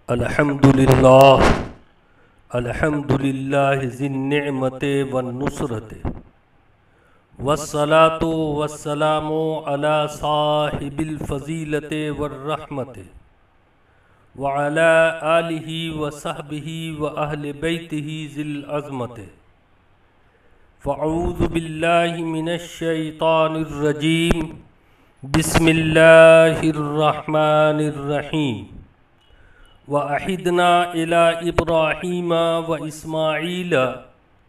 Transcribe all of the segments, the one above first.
الحمدللہ الحمدللہ ذی النعمت والنصرت والصلاة والسلام علی صاحب الفضیلت والرحمت وعلی آلہ وصحبہ واہل بیتہ ذی العظمت فاعوذ باللہ من الشیطان الرجیم بسم اللہ الرحمن الرحیم وَأَحِدْنَا إِلَىٰ إِبْرَاهِيمَ وَإِسْمَاعِيلَ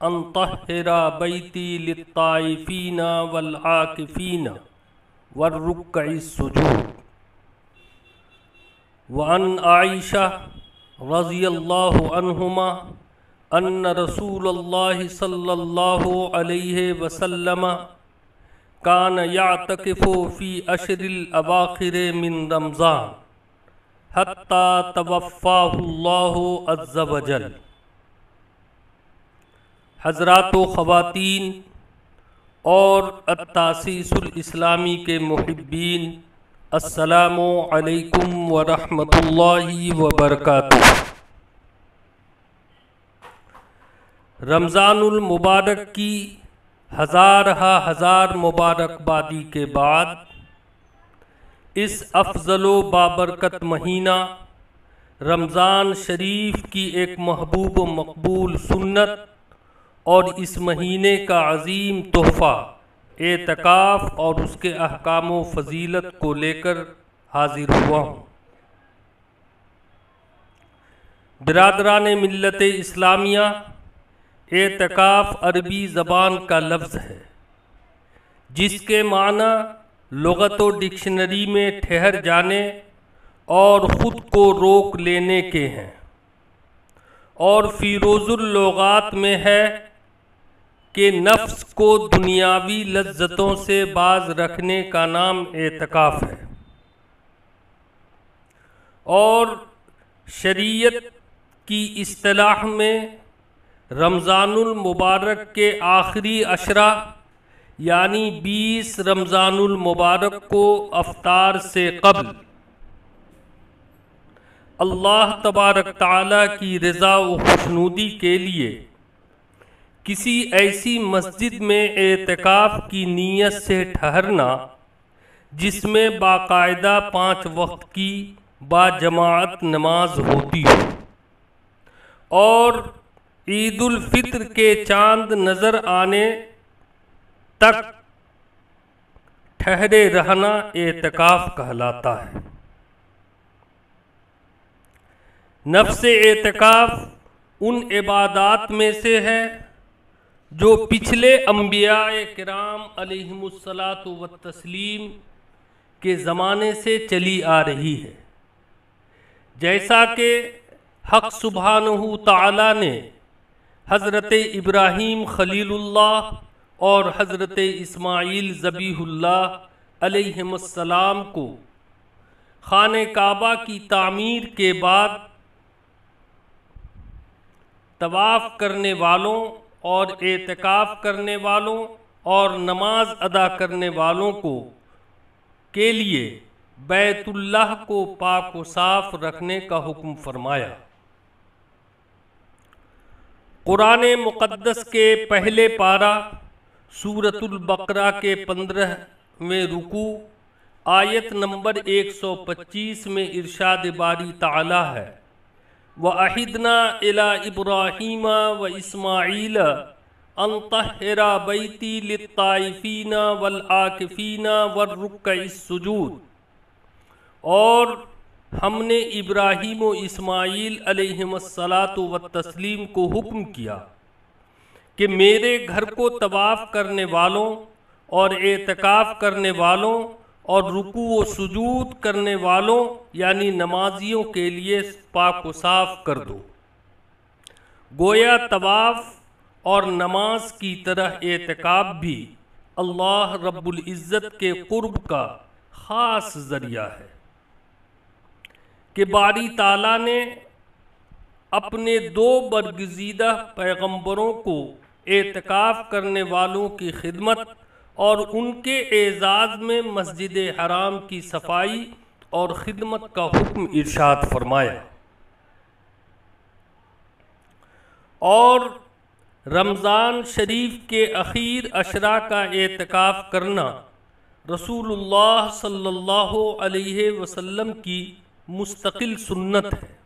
أَن طَهِّرَ بَيْتِي لِلطَّائِفِينَ وَالْعَاكِفِينَ وَالرُّكَّعِ السُّجُودِ وَعَنْ عَائِشَةَ رَضِيَ اللَّهُ عَنْهُمَا أَنَّ رَسُولَ اللَّهِ صَلَّى اللَّهُ عَلَيْهِ وَسَلَّمَ كَانَ يَعْتَكِفُ فِي أَشْرِ الْأَوَاخِرِ مِنْ رمضان حتی توفاہ اللہ عز وجل۔ حضرات و خواتین اور التاسیس الاسلامی کے محبین، السلام علیکم ورحمۃ اللہ وبرکاتہ۔ رمضان المبارک کی ہزار مبارکبادی کے بعد اس افضل و بابرکت مہینہ رمضان شریف کی ایک محبوب و مقبول سنت اور اس مہینے کا عظیم تحفہ اعتکاف اور اس کے احکام و فضیلت کو لے کر حاضر ہوا ہوں۔ برادران ملت اسلامیہ، اعتکاف عربی زبان کا لفظ ہے جس کے معنی لغت و ڈکشنری میں ٹھہر جانے اور خود کو روک لینے کے ہیں، اور فیروز اللغات میں ہے کہ نفس کو دنیاوی لذتوں سے باز رکھنے کا نام اعتکاف ہے، اور شریعت کی اصطلاح میں رمضان المبارک کے آخری عشرہ یعنی 20 رمضان المبارک کو افطار سے قبل اللہ تبارک تعالیٰ کی رضا و خوشنودی کے لیے کسی ایسی مسجد میں اعتکاف کی نیت سے ٹھہرنا جس میں باقاعدہ 5 وقت کی باجماعت نماز ہوتی ہو، اور عید الفطر کے چاند نظر آنے تک ٹھہرے رہنا اعتکاف کہلاتا ہے۔ نفس اعتکاف ان عبادات میں سے ہے جو پچھلے انبیاء کرام علیہم الصلاۃ والتسلیم کے زمانے سے چلی آ رہی ہے، جیسا کہ حق سبحانہ تعالیٰ نے حضرت ابراہیم خلیل اللہ اور حضرت اسماعیل ذبیح اللہ علیہم السلام کو خانہ کعبہ کی تعمیر کے بعد طواف کرنے والوں اور اعتکاف کرنے والوں اور نماز ادا کرنے والوں کے لیے بیت اللہ کو پاک و صاف رکھنے کا حکم فرمایا۔ قرآن مقدس کے پہلے پارہ سورۃ البقرہ کے 15ویں رکوع آیت نمبر 125 میں ارشاد باری تعالیٰ ہے، وَأَحِدْنَا إِلَىٰ إِبْرَاهِيمَ وَإِسْمَاعِيلَ أَن طَهِّرَ بَيْتِي لِلطَّائِفِينَ وَالْعَاكِفِينَ وَالرُّكَّعِ السُّجُودِ، اور ہم نے ابراہیم و اسماعیل علیہم الصلاۃ والتسلیم کو حکم کیا کہ میرے گھر کو طواف کرنے والوں اور اعتکاف کرنے والوں اور رکوع و سجود کرنے والوں یعنی نمازیوں کے لیے پاک و صاف کر دو۔ گویا طواف اور نماز کی طرح اعتکاف بھی اللہ رب العزت کے قرب کا خاص ذریعہ ہے کہ باری تعالیٰ نے اپنے 2 برگزیدہ پیغمبروں کو اعتکاف کرنے والوں کی خدمت اور ان کے اعزاز میں مسجد حرام کی صفائی اور خدمت کا حکم ارشاد فرمایا۔ اور رمضان شریف کے اخیر عشرہ کا اعتکاف کرنا رسول اللہ صلی اللہ علیہ وسلم کی مستقل سنت ہے۔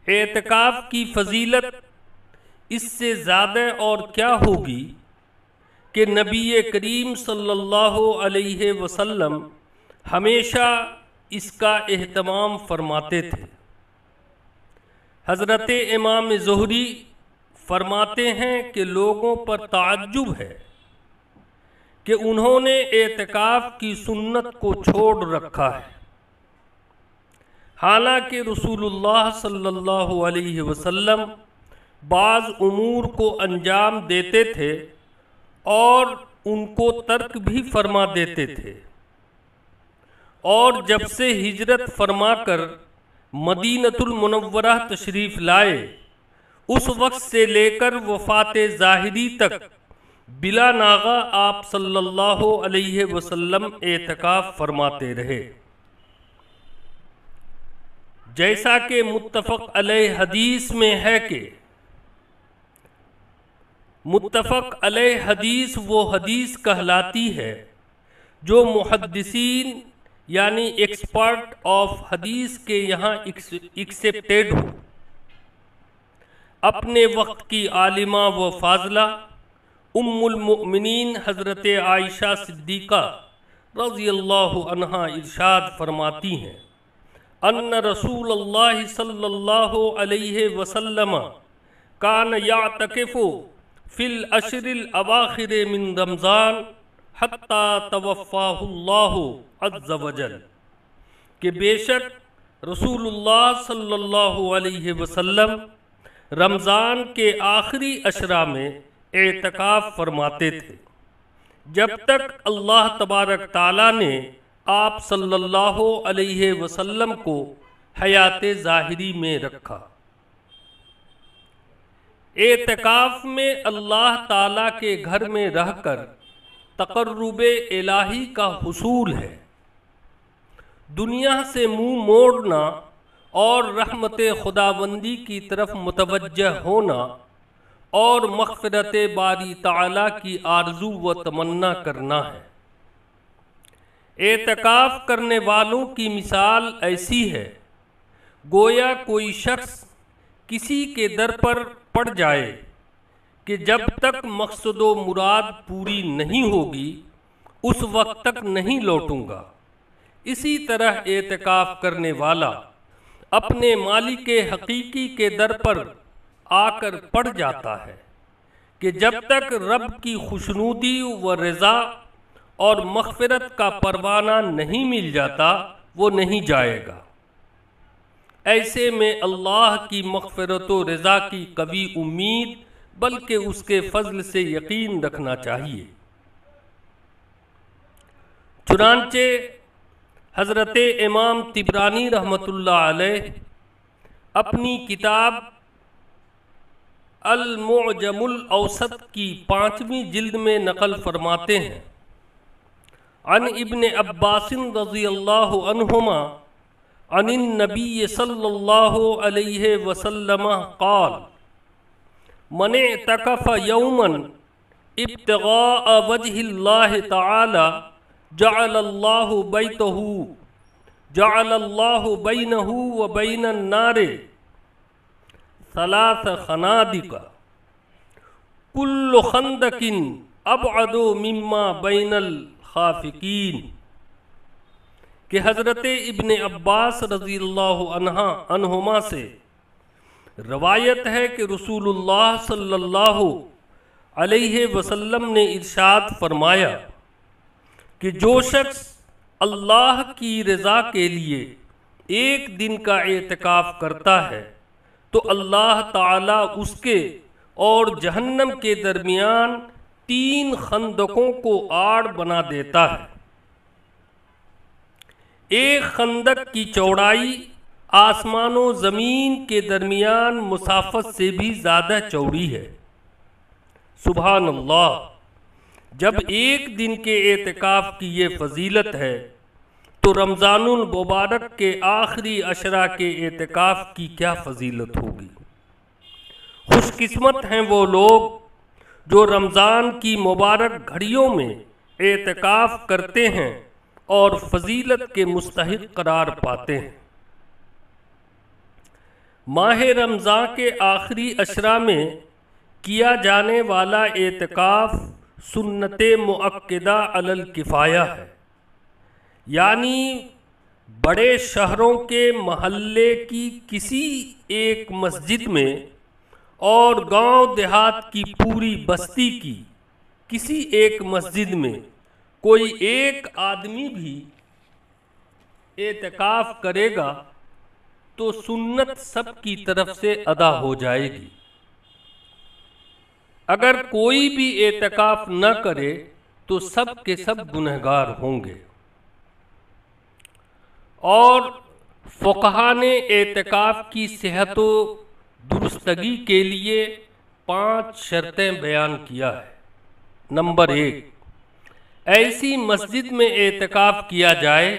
اعتکاف کی فضیلت اس سے زیادہ اور کیا ہوگی کہ نبی کریم صلی اللہ علیہ وسلم ہمیشہ اس کا اہتمام فرماتے تھے۔ حضرت امام زہری فرماتے ہیں کہ لوگوں پر تعجب ہے کہ انہوں نے اعتکاف کی سنت کو چھوڑ رکھا ہے، حالانکہ رسول اللہ صلی اللہ علیہ وسلم بعض امور کو انجام دیتے تھے اور ان کو ترک بھی فرما دیتے تھے، اور جب سے ہجرت فرما کر مدینۃ المنورہ تشریف لائے اس وقت سے لے کر وفات ظاہری تک بلا ناغہ آپ صلی اللہ علیہ وسلم اعتکاف فرماتے رہے۔ جیسا کہ متفق علیہ حدیث میں ہے کہ متفق علیہ حدیث وہ حدیث کہلاتی ہے جو محدثین یعنی ایکسپرٹ آف حدیث کے یہاں ایکسیپٹیڈ ہو۔ اپنے وقت کی عالمہ و فاضلہ ام المؤمنین حضرت عائشہ صدیقہ رضی اللہ عنہا ارشاد فرماتی ہیں ان رسول اللہ صلی اللہ علیہ وسلم کان یعتکف فی العشر الاواخر من رمضان حتی توفاہ اللہ عز وجل، کہ بے شک رسول اللہ صلی اللہ علیہ وسلم رمضان کے آخری عشرہ میں اعتکاف فرماتے تھے جب تک اللہ تبارک تعالیٰ نے آپ صلی اللہ علیہ وسلم کو حیات ظاہری میں رکھا۔ اعتکاف میں اللہ تعالیٰ کے گھر میں رہ کر تقرب الہی کا حصول ہے۔ دنیا سے منہ موڑنا اور رحمت خداوندی کی طرف متوجہ ہونا اور مغفرت باری تعالیٰ کی آرزو و تمنا کرنا ہے۔ اعتکاف کرنے والوں کی مثال ایسی ہے گویا کوئی شخص کسی کے در پر پڑ جائے کہ جب تک مقصد و مراد پوری نہیں ہوگی اس وقت تک نہیں لوٹوں گا۔ اسی طرح اعتکاف کرنے والا اپنے مالک حقیقی کے در پر آ کر پڑ جاتا ہے کہ جب تک رب کی خوشنودی و رضا اور مغفرت کا پروانہ نہیں مل جاتا وہ نہیں جائے گا۔ ایسے میں اللہ کی مغفرت و رضا کی قوی امید بلکہ اس کے فضل سے یقین رکھنا چاہیے۔ چنانچہ حضرت امام طبرانی رحمۃ اللہ علیہ اپنی کتاب المعجم الاوسط کی 5ویں جلد میں نقل فرماتے ہیں عن ابن عباس رضی اللہ عنہما عن النبی صلی اللہ علیہ وسلم قال من اعتکف یوما ابتغاء وجہ اللہ تعالی جعل اللہ بینہ و بین النار 3 خنادق کل خندق ابعد مما بین الخافقین، کہ حضرت ابن عباس رضی اللہ عنہما سے روایت ہے کہ رسول اللہ صلی اللہ علیہ وسلم نے ارشاد فرمایا کہ جو شخص اللہ کی رضا کے لیے ایک دن کا اعتکاف کرتا ہے تو اللہ تعالیٰ اس کے اور جہنم کے درمیان 3 خندقوں کو آڑ بنا دیتا ہے۔ ایک خندق کی چوڑائی آسمان و زمین کے درمیان مسافت سے بھی زیادہ چوڑی ہے۔ سبحان اللہ! جب ایک دن کے اعتکاف کی یہ فضیلت ہے تو رمضان المبارک کے آخری عشرہ کے اعتکاف کی کیا فضیلت ہوگی۔ خوش قسمت ہیں وہ لوگ جو رمضان کی مبارک گھڑیوں میں اعتکاف کرتے ہیں اور فضیلت کے مستحق قرار پاتے ہیں۔ ماہ رمضان کے آخری عشرہ میں کیا جانے والا اعتکاف سنت مؤکدہ علی الکفایہ ہے، یعنی بڑے شہروں کے محلے کی کسی ایک مسجد میں اور گاؤں دیہات کی پوری بستی کی کسی ایک مسجد میں کوئی ایک آدمی بھی اعتکاف کرے گا تو سنت سب کی طرف سے ادا ہو جائے گی۔ اگر کوئی بھی اعتکاف نہ کرے تو سب کے سب گنہگار ہوں گے۔ اور فقہا نے اعتکاف کی صحت و درستگی کے لیے 5 شرطیں بیان کیا ہے۔ نمبر 1، ایسی مسجد میں اعتکاف کیا جائے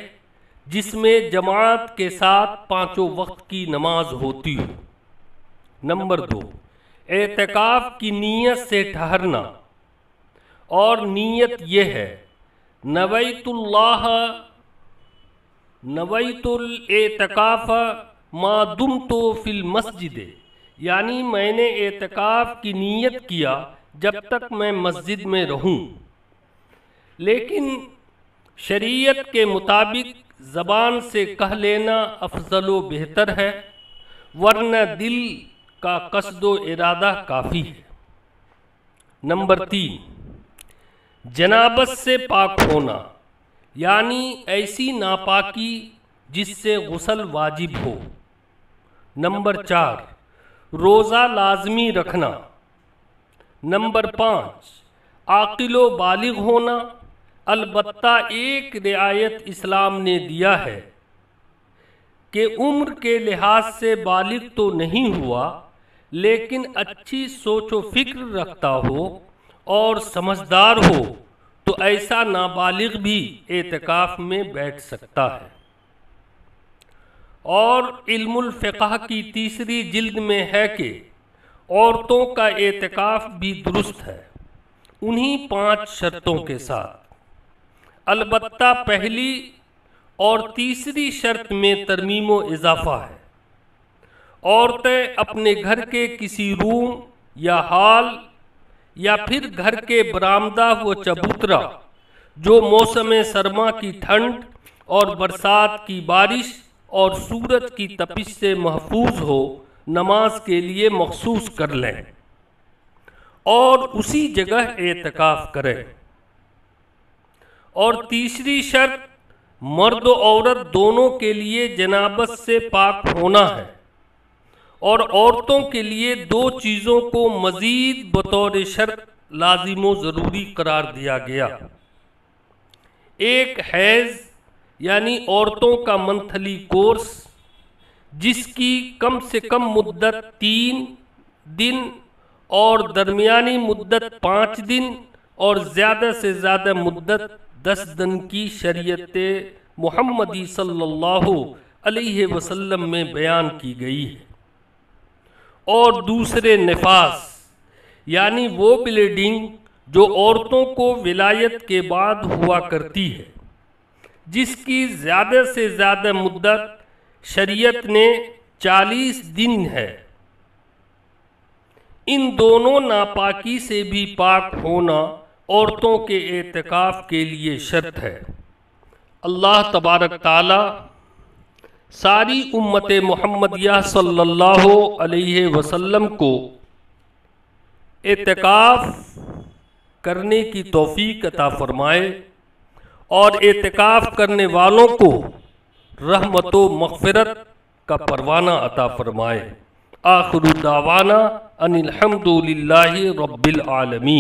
جس میں جماعت کے ساتھ 5 وقت کی نماز ہوتی ہو۔ نمبر 2، اعتکاف کی نیت سے ٹھہرنا، اور نیت یہ ہے نویت الاعتکاف ما دمت فی المسجد، یعنی میں نے اعتکاف کی نیت کیا جب تک میں مسجد میں رہوں۔ لیکن شریعت کے مطابق زبان سے کہہ لینا افضل و بہتر ہے، ورنہ دل کا قصد و ارادہ کافی ہے۔ نمبر 3، جنابت سے پاک ہونا، یعنی ایسی ناپاکی جس سے غسل واجب ہو۔ نمبر 4، روزہ لازمی رکھنا۔ نمبر 5، عاقل و بالغ ہونا، البتہ ایک رعایت اسلام نے دیا ہے کہ عمر کے لحاظ سے بالغ تو نہیں ہوا لیکن اچھی سوچ و فکر رکھتا ہو اور سمجھدار ہو تو ایسا نابالغ بھی اعتکاف میں بیٹھ سکتا ہے۔ اور علم الفقہ کی 3 جلد میں ہے کہ عورتوں کا اعتکاف بھی درست ہے، انہی 5 شرطوں کے ساتھ۔ البتہ پہلی اور تیسری شرط میں ترمیم و اضافہ ہے۔ عورتیں اپنے گھر کے کسی روم یا ہال یا پھر گھر کے برآمدہ و چبوترا جو موسم سرما کی ٹھنڈ اور برسات کی بارش اور سورج کی تپش سے محفوظ ہو، نماز کے لیے مخصوص کر لیں اور اسی جگہ اعتکاف کریں۔ اور تیسری شرط مرد و عورت دونوں کے لیے جنابت سے پاک ہونا ہے، اور عورتوں کے لیے 2 چیزوں کو مزید بطور شرط لازم و ضروری قرار دیا گیا۔ ایک حیض یعنی عورتوں کا منتھلی کورس جس کی کم سے کم مدت 3 دن اور درمیانی مدت 5 دن اور زیادہ سے زیادہ مدت 10 دن کی شریعت محمدی صلی اللہ علیہ وسلم میں بیان کی گئی ہے۔ اور دوسرے نفاس یعنی وہ بلیڈنگ جو عورتوں کو ولادت کے بعد ہوا کرتی ہے، جس کی زیادہ سے زیادہ مدت شریعت نے 40 دن ہے۔ ان دونوں ناپاکی سے بھی پاک ہونا عورتوں کے اعتکاف کے لیے شرط ہے۔ اللہ تبارک تعالی ساری امت محمدیہ صلی اللہ علیہ وسلم کو اعتکاف کرنے کی توفیق عطا فرمائے اور اعتکاف کرنے والوں کو رحمت و مغفرت کا پروانہ عطا فرمائے۔ آخر دعوانا ان الحمد للہ رب العالمین۔